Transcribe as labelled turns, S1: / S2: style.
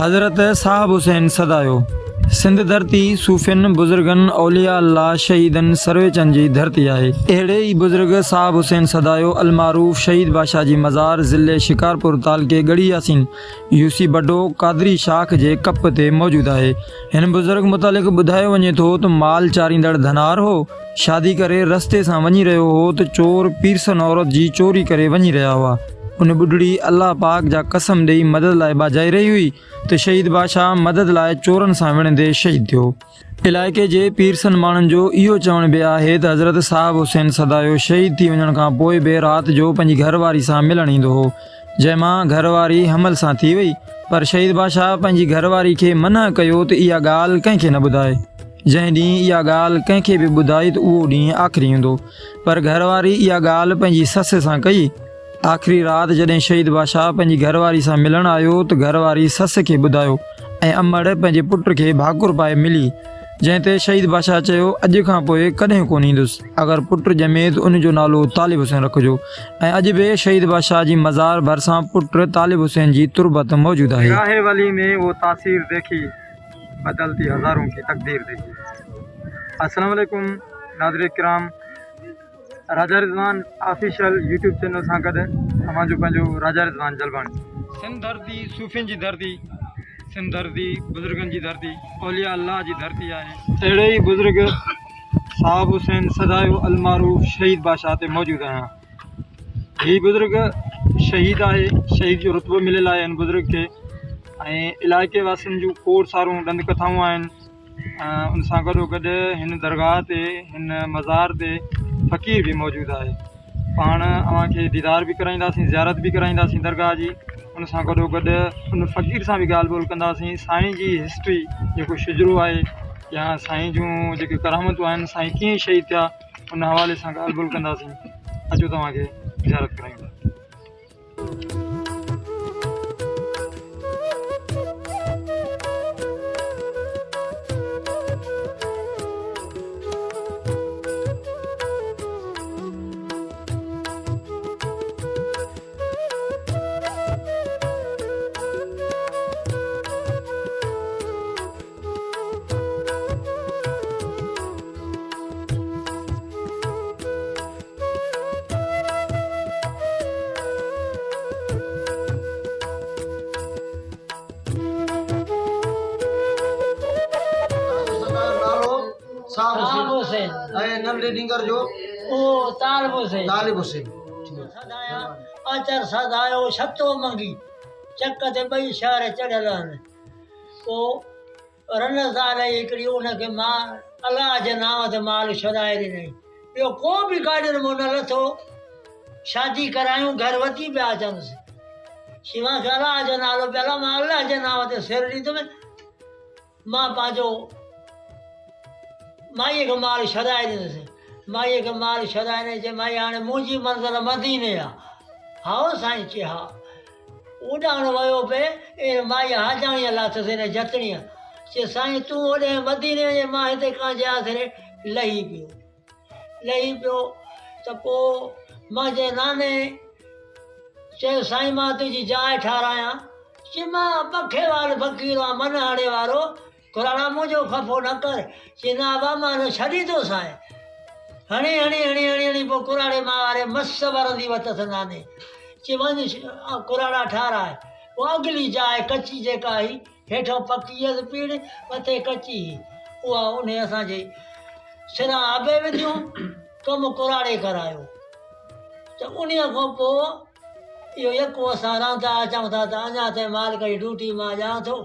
S1: हज़रत साहब हुसैन सदायो। सिंध धरती सूफ़ियन बुज़ुर्गन औलिया अल्लाह शहीदन सर्वेचन जी धरती आहे। अहिड़े ई बुज़ुर्ग साहब हुसैन सदायो अलमारूफ शहीद बादशाह जी मज़ार ज़िले शिकारपुर तालुके गढ़ी यासीन यूसी बडो कादरी शाख जे कप ते मौजूद आहे। हिन बुज़ुर्ग मुतालिक़ ॿुधायो वञे थो त माल चारींदड़ धनार हो, शादी करे रस्ते सां वञी रहियो हो त चोर पीरसन औरत जी चोरी करे वञी रहिया हुआ। उन बुढ़ड़ी अल्लाह पाक जा कसम ॾेई मदद लाइ बाजाई रही हुई त शहीद बादशाह मदद लाइ चोरनि सां विढ़ंदे शहीद थियो। इलाइक़े जे पीरसन माण्हुनि जो इहो चवण बि आहे त हज़रत साहब हुसैन सदायो शहीद थी वञण खां पोइ बि राति जो पंहिंजी घरवारी सां मिलण ईंदो हो, जंहिंमां घरवारी हमल सां थी वई। पर शहीद बादशाह पंहिंजी घरवारी खे मना कयो त इहा ॻाल्हि कंहिंखे न ॿुधाए। जंहिं ॾींहुं इहा ॻाल्हि कंहिंखे बि ॿुधाई त उहो ॾींहुं आख़िरी हूंदो। पर घरवारी इहा ॻाल्हि पंहिंजी सस सां कई। आख़िरी राति जॾहिं शहीद बादशाह पंहिंजी घरवारी सां मिलण आयो त घरवारी सस खे ॿुधायो ऐं अमड़ पंहिंजे पुट खे भाकुर पाए मिली, जंहिं ते शहीद बादशाह चयो अॼु खां पोइ कॾहिं कोन ईंदुसि, अगरि पुट ॼमे त उनजो नालो तालिब हुसैन रखिजो। ऐं अॼु बि शहीद बादशाह जी मज़ार भरिसां पुट तालिब हुसैन जी तुरबत मौजूद आहे। राहे वली में वो तासीर देखी बदलती हज़ारों की तकदीर देखी। अस्सलाम वालेकुम नाज़रीन किराम, राजा रिज़वान ऑफिशियल यूट्यूब चैनल सां गॾु तव्हांजो पंहिंजो राजा रिज़वान जलवानी। सिंध धरती सूफ़ियन जी धरती, सिंध धरती बुज़ुर्गनि जी धरती, औलिया अल्लाह जी धरती आहे। अहिड़े ई बुज़ुर्ग साहब हुसैन सदायो अलमारूफ शहीद बादशाह ते मौजूदु आहियां। हीअ बुज़ुर्ग शहीद आहे, शहीद जो रुतबो मिलियल आहे हिन बुज़ुर्ग खे। ऐं इलाइक़े वासियुनि जूं खोड़ सारूं ॾंद कथाऊं आहिनि। उन सां गॾोगॾु हिन दरगाह ते, हिन मज़ार ते फ़क़ीर बि मौजूदु आहे। पाण अव्हांखे दीदार बि कराईंदासीं, ज़ियारत बि कराईंदासीं दरगाह जी। उन सां गॾोगॾु उन फ़क़ीर सां बि ॻाल्हि ॿोल कंदासीं। साईं जी हिस्ट्री जेको शुजरो आहे या साईं जूं जेके करामतूं आहिनि, साईं कीअं शहीद थिया, उन हवाले सां ॻाल्हि ॿोल कंदासीं। अचो तव्हांखे ज़ियारत कराईंदा।
S2: साहब हुसैन नंढे डिंगर जो ओ तालिब हुसैन सदाया आचर सदायो छतो मंगी चक ते ॿई शहर चढ़ियल आहिनि। पोइ रनसार हिकिड़ी उनखे मां अलाह जे नाम ते माल छॾाए ॾिनई। ॿियो को बि गाॾियुनि में न लथो। शादी करायूं घर वती पिया अचनिसि। शिवा खे अलाह जो नालो पिया अला मां अलाह जे नाम ते सिर ॾींदुमि। मां पंहिंजो माईअ खे माल छॾाए ॾिनसि। माईअ खे माल छॾाए ॾिनई। चई माई हाणे मुंहिंजी मंज़िल मदीने आहे। हा साईं चए हा। उॾाण वियो पिए ऐं माई हाजाणीअ लाथसि हिन जतणीअ। चए साईं तूं होॾे मदीने वञे, मां हिते कान जांसि रे। लही पियो त पोइ मां चए नाने, चयो साईं मां तुंहिंजी जाइ ठारायां। चए मां पखे वाल फ़क़ीर आहे, मन हणे वारो, कुराड़ा मुंहिंजो खफ़ो न कर। चए ना बा मां न छॾींदो साईं। हणी हणी हणी हणी हणी पोइ कुराड़े मां वारे मस वरंदी वरितसि नाने। चए वञ कुराड़ा ठाराए। पोइ अॻिली जाइ कची जेका हुई, हेठों पकी हुअसि पीढ़ी, मथे कची हुई, उहा उन असांजे सिरां आबे विधियूं, कमु कुराड़े करायो। त उन खां पोइ इहो यको असां रहंदा अचूं था त अञा ताईं मालिक जी ड्यूटी मां ॼां थो।